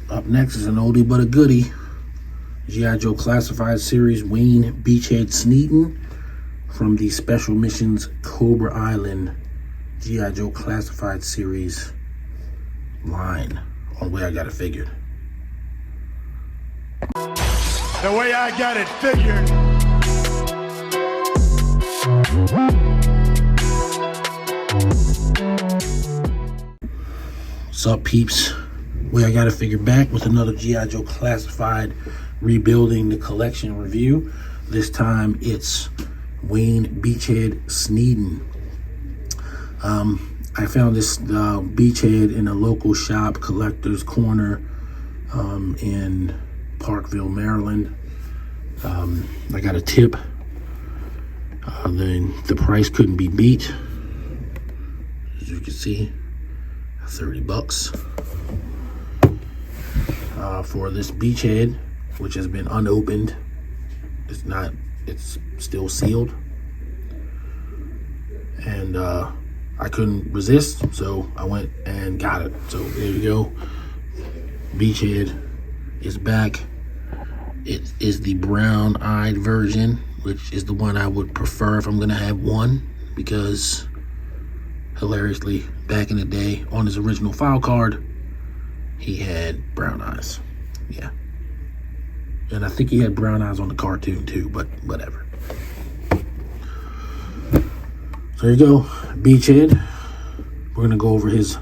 Up next is an oldie but a goodie. G.I.Joe Classified Series Wayne Beachhead Sneeden from the Special Missions Cobra Island G.I.Joe Classified Series line. On the way I got it figured. The way I got it figured. What's up, peeps? Way I got it figured back with another G.I. Joe Classified Rebuilding the Collection review. This time it's Wayne Beachhead Sneeden. I found this Beachhead in a local shop, Collector's Corner, in Parkville, Maryland. I got a tip. Then the price couldn't be beat. As you can see, 30 bucks for this Beachhead, which has been unopened. It's still sealed. And I couldn't resist, so I went and got it. So there you go. Beachhead is back. It is the brown-eyed version, which is the one I would prefer if I'm gonna have one, because hilariously, back in the day, on his original file card, he had brown eyes. Yeah. And I think he had brown eyes on the cartoon too, but whatever. So there you go, Beachhead. We're gonna go over his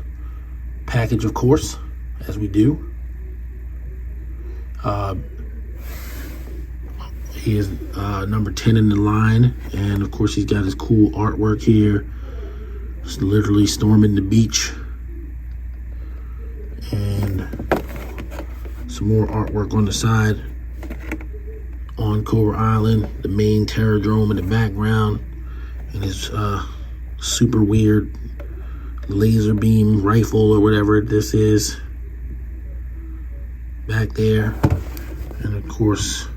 package, of course, as we do. He is number 10 in the line, and of course he's got his cool artwork here. It's literally storming the beach. And some more artwork on the side. On Covert Island, the main terradrome in the background, and his super weird laser beam rifle or whatever this is back there. And of course,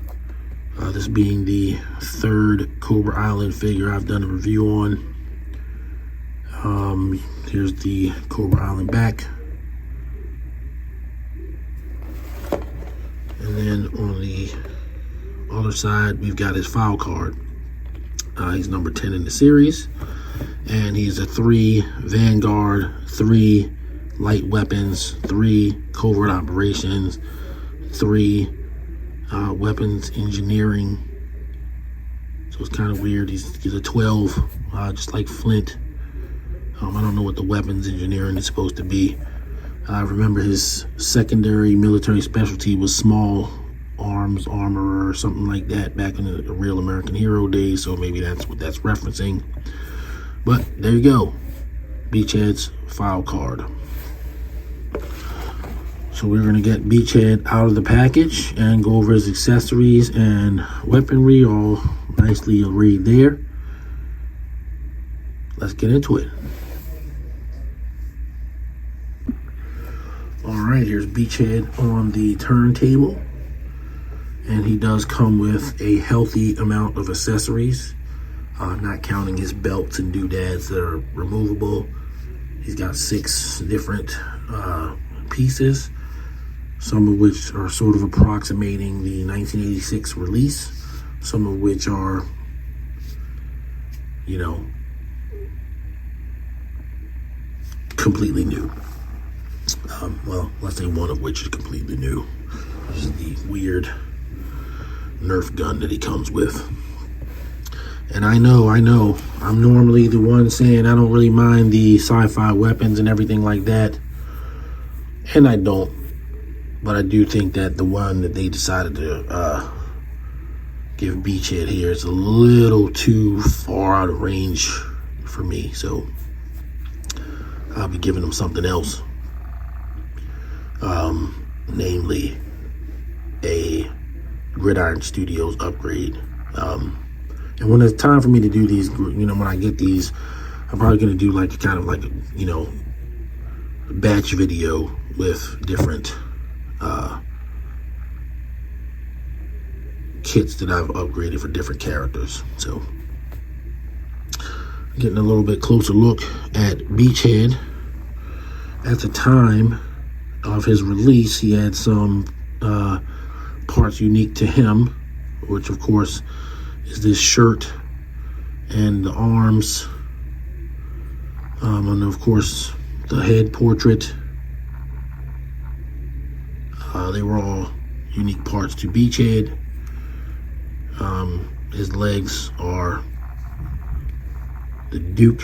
this being the third Cobra Island figure I've done a review on. Here's the Cobra Island back. And then on the other side, we've got his file card. He's number 10 in the series. And he's a 3 Vanguard, 3 light weapons, 3 covert operations, 3 weapons engineering. So it's kind of weird. He's a 12, just like Flint. I don't know what the weapons engineering is supposed to be. I remember his secondary military specialty was small arms armor or something like that back in the real American Hero days, so maybe that's what that's referencing. But there you go, Beachhead's file card. So we're gonna get Beachhead out of the package and go over his accessories and weaponry, all nicely arrayed there. Let's get into it. All right, here's Beachhead on the turntable. And he does come with a healthy amount of accessories, not counting his belts and doodads that are removable. He's got 6 different pieces, some of which are sort of approximating the 1986 release, some of which are, you know, completely new. Well, let's say one of which is completely new. This is the weird Nerf gun that he comes with. And I know, I'm normally the one saying I don't really mind the sci-fi weapons and everything like that. And I don't. But I do think that the one that they decided to give Beachhead here is a little too far out of range for me. So I'll be giving him something else. Namely a Gridiron Studios upgrade. And when it's time for me to do these, you know, when I get these, I'm probably going to do like kind of like, you know, batch video with different kits that I've upgraded for different characters. So getting a little bit closer look at Beachhead. At the time of his release, he had some parts unique to him, which of course is this shirt and the arms, and of course the head portrait. They were all unique parts to Beachhead. His legs are the Duke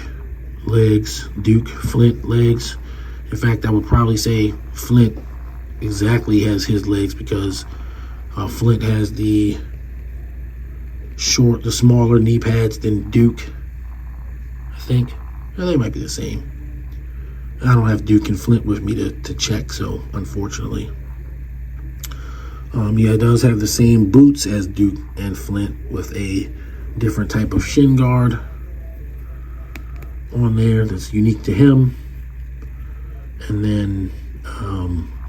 Flint legs. In fact, I would probably say Flint exactly has his legs, because Flint has the smaller knee pads than Duke, I think. Well, they might be the same. I don't have Duke and Flint with me to check, so unfortunately. Yeah, it does have the same boots as Duke and Flint, with a different type of shin guard on there that's unique to him. And then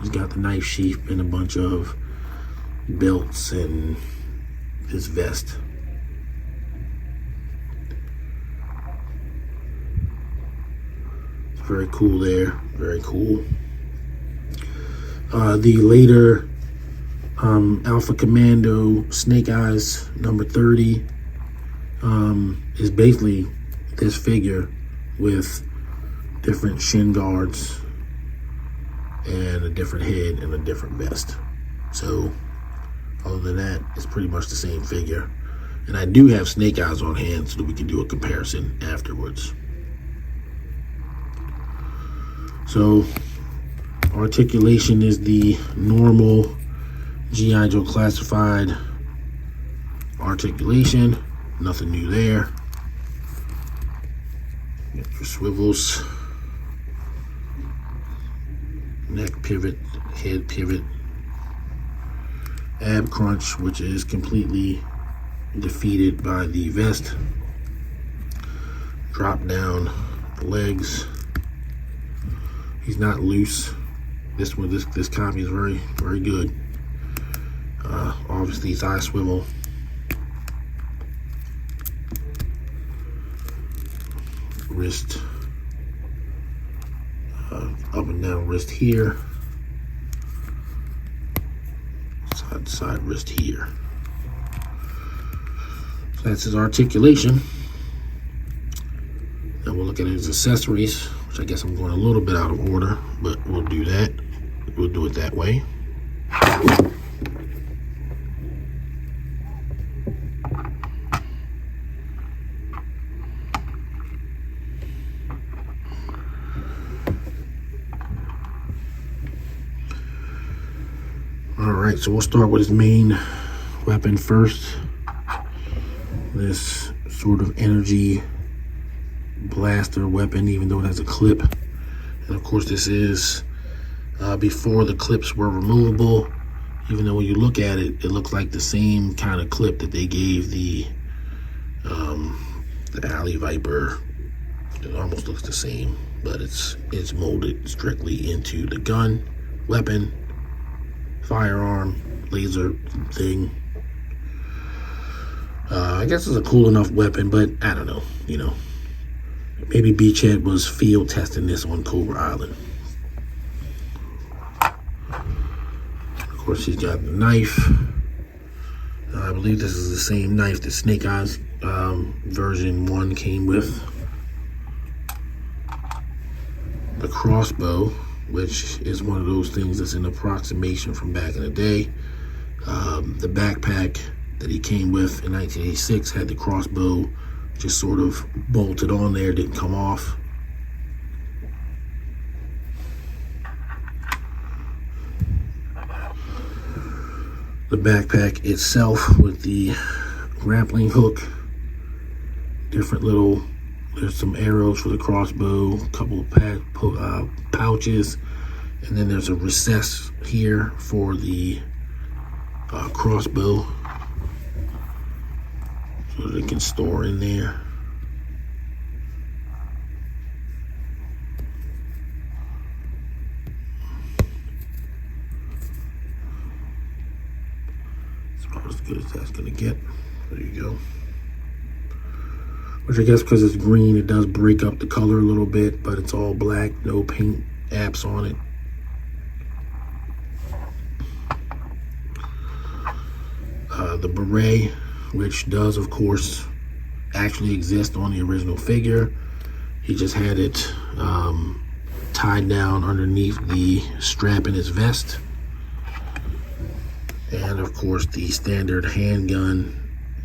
he's got the knife sheath and a bunch of belts and his vest. It's very cool there, very cool. The later Alpha Commando Snake Eyes number 30 is basically this figure with different shin guards and a different head and a different vest. So other than that, it's pretty much the same figure. And I do have Snake Eyes on hand so that we can do a comparison afterwards. So Articulation is the normal G.I.Joe classified articulation. Nothing new there. Get your swivels, neck pivot, head pivot, ab crunch, which is completely defeated by the vest. Drop down the legs. He's not loose. This copy is very, very good. Obviously thigh swivel. Wrist, up and down wrist here, side to side wrist here. So that's his articulation. Then we'll look at his accessories, which I guess I'm going a little bit out of order, but we'll do that. We'll do it that way. Alright, so we'll start with his main weapon first. This sort of energy blaster weapon, even though it has a clip. And of course this is before the clips were removable, even though when you look at it, it looks like the same kind of clip that they gave the Alley Viper. It almost looks the same, but it's molded strictly into the gun, weapon, firearm, laser thing. I guess it's a cool enough weapon, but I don't know, you know. Maybe Beachhead was field testing this on Covert Island. Of course, he's got the knife. I believe this is the same knife that Snake Eyes version 1 came with. The crossbow, which is one of those things that's an approximation from back in the day. The backpack that he came with in 1986 had the crossbow just sort of bolted on there, didn't come off. The backpack itself with the grappling hook, different little, there's some arrows for the crossbow, a couple of pouches, and then there's a recess here for the crossbow, so that it can store in there. It's about as good as that's gonna get. There you go. Which I guess because it's green, it does break up the color a little bit, but it's all black, no paint apps on it. the beret, which does, of course, actually exist on the original figure. He just had it tied down underneath the strap in his vest. And of course the standard handgun,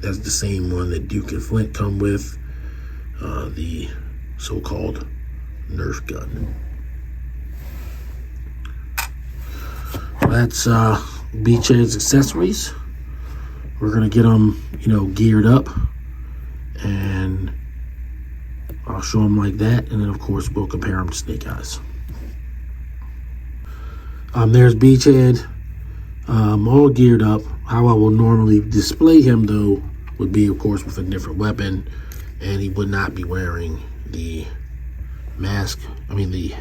that's the same one that Duke and Flint come with, the so-called Nerf gun. That's Beachhead's accessories. We're gonna get them, geared up, and I'll show them like that, and then of course we'll compare them to Snake Eyes. There's Beachhead, all geared up. How I will normally display him, though, would be, of course, with a different weapon, and he would not be wearing the mask, the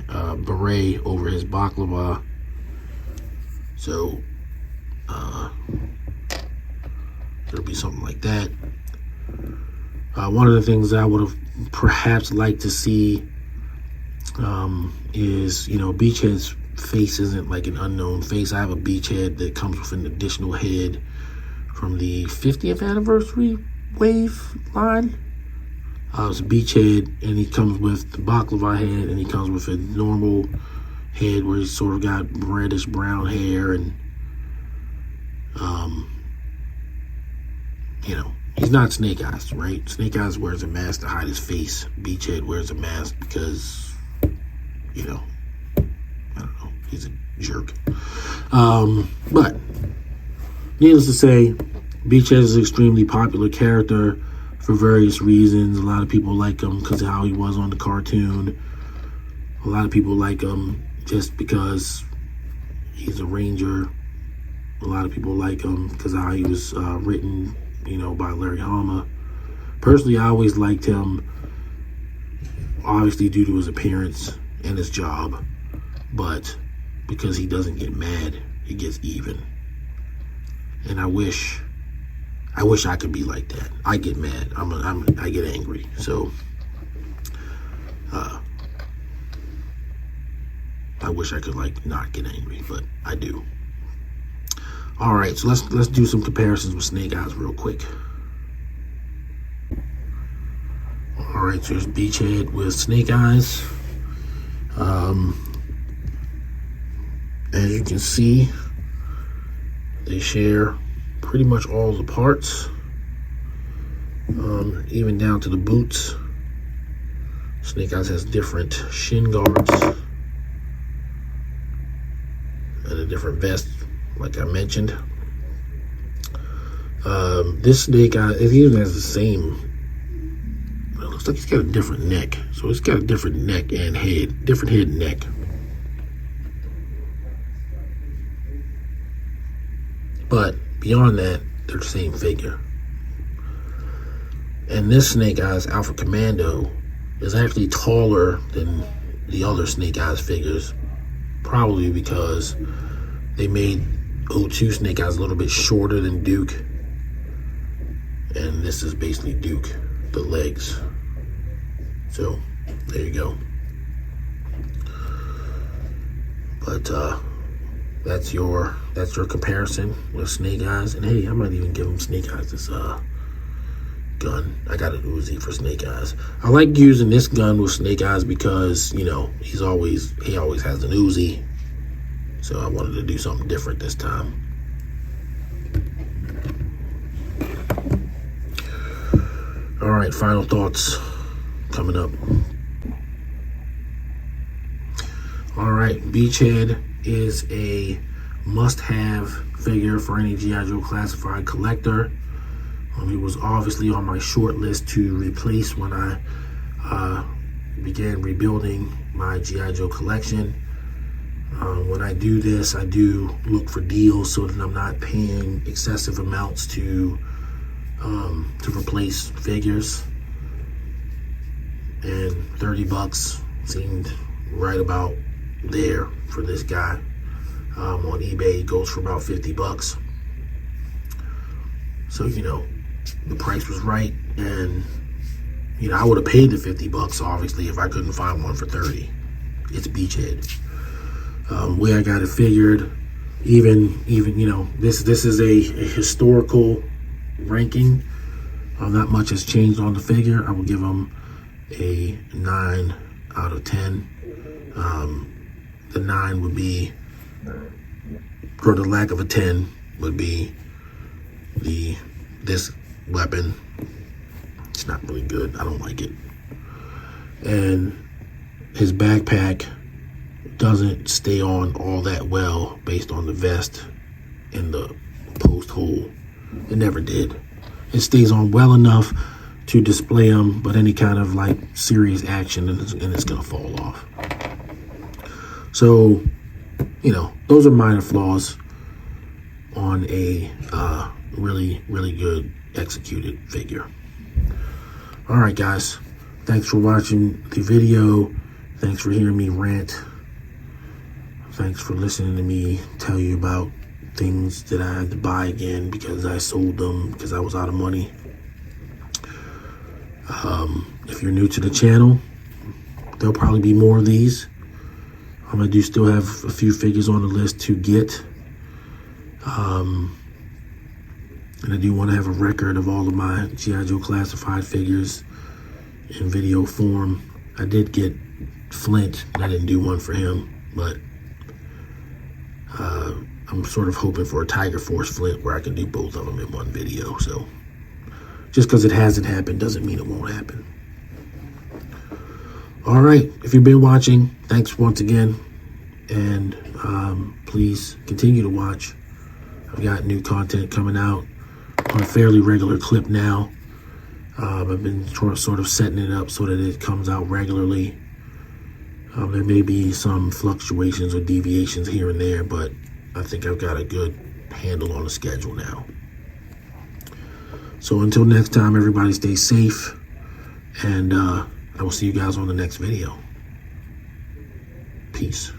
beret over his baklava. So, it'll be something like that. One of the things I would have perhaps liked to see is, Beachhead's face isn't like an unknown face. I have a Beachhead that comes with an additional head from the 50th anniversary wave line. It's a Beachhead, and he comes with the baklava head, and he comes with a normal head where he's sort of got reddish brown hair, and he's not Snake Eyes, right? Snake Eyes wears a mask to hide his face. Beachhead wears a mask because, I don't know, he's a jerk. But needless to say, Beachhead is an extremely popular character for various reasons. A lot of people like him because of how he was on the cartoon. A lot of people like him just because he's a ranger. A lot of people like him because of how he was written, by Larry Hama. Personally, I always liked him, obviously due to his appearance and his job, but because he doesn't get mad, he gets even. And I wish I could be like that. I get mad. I get angry. So I wish I could not get angry, but I do. All right, so let's do some comparisons with Snake Eyes real quick. All right, so here's Beachhead with Snake Eyes. As you can see, they share pretty much all the parts, even down to the boots. Snake Eyes has different shin guards and a different vest, like I mentioned. This Snake Eye, it even has the same, it looks like he's got a different neck. So it's got a different neck and head, different head and neck. But beyond that, they're the same figure. And this Snake Eyes Alpha Commando is actually taller than the other Snake Eyes figures, probably because they made 02 Snake Eyes a little bit shorter than Duke, and this is basically Duke, the legs. So there you go. But that's your comparison with Snake Eyes. And hey, I might even give him Snake Eyes this gun. I got an Uzi for Snake Eyes. I like using this gun with Snake Eyes because he always has an Uzi. So I wanted to do something different this time. All right, final thoughts coming up. All right, Beachhead is a must-have figure for any G.I. Joe classified collector. He was obviously on my short list to replace when I began rebuilding my G.I. Joe collection. When I do this, I do look for deals so that I'm not paying excessive amounts to replace figures. And $30 seemed right about there for this guy. On eBay, it goes for about $50. So, the price was right, and I would have paid the $50 obviously if I couldn't find one for $30. It's Beachhead. Way I got it figured, even this is a historical ranking. Not much has changed on the figure. I will give him a 9 out of 10. The 9 would be, or the lack of a 10 would be this weapon. It's not really good. I don't like it. And his backpack doesn't stay on all that well based on the vest and the post hole. It never did. It stays on well enough to display him, but any kind of like serious action and it's gonna fall off. So, you know, those are minor flaws on a really, really good executed figure. All right, guys. Thanks for watching the video. Thanks for hearing me rant. Thanks for listening to me tell you about things that I had to buy again because I sold them because I was out of money. If you're new to the channel, there'll probably be more of these. I do still have a few figures on the list to get. And I do want to have a record of all of my G.I. Joe classified figures in video form. I did get Flint. I didn't do one for him, but I'm sort of hoping for a Tiger Force Flint where I can do both of them in one video. So just because it hasn't happened doesn't mean it won't happen. All right, if you've been watching, thanks once again, and please continue to watch. I've got new content coming out on a fairly regular clip now. I've been sort of setting it up so that it comes out regularly. There may be some fluctuations or deviations here and there, but I think I've got a good handle on the schedule now. So until next time, everybody stay safe, and I will see you guys on the next video. Peace.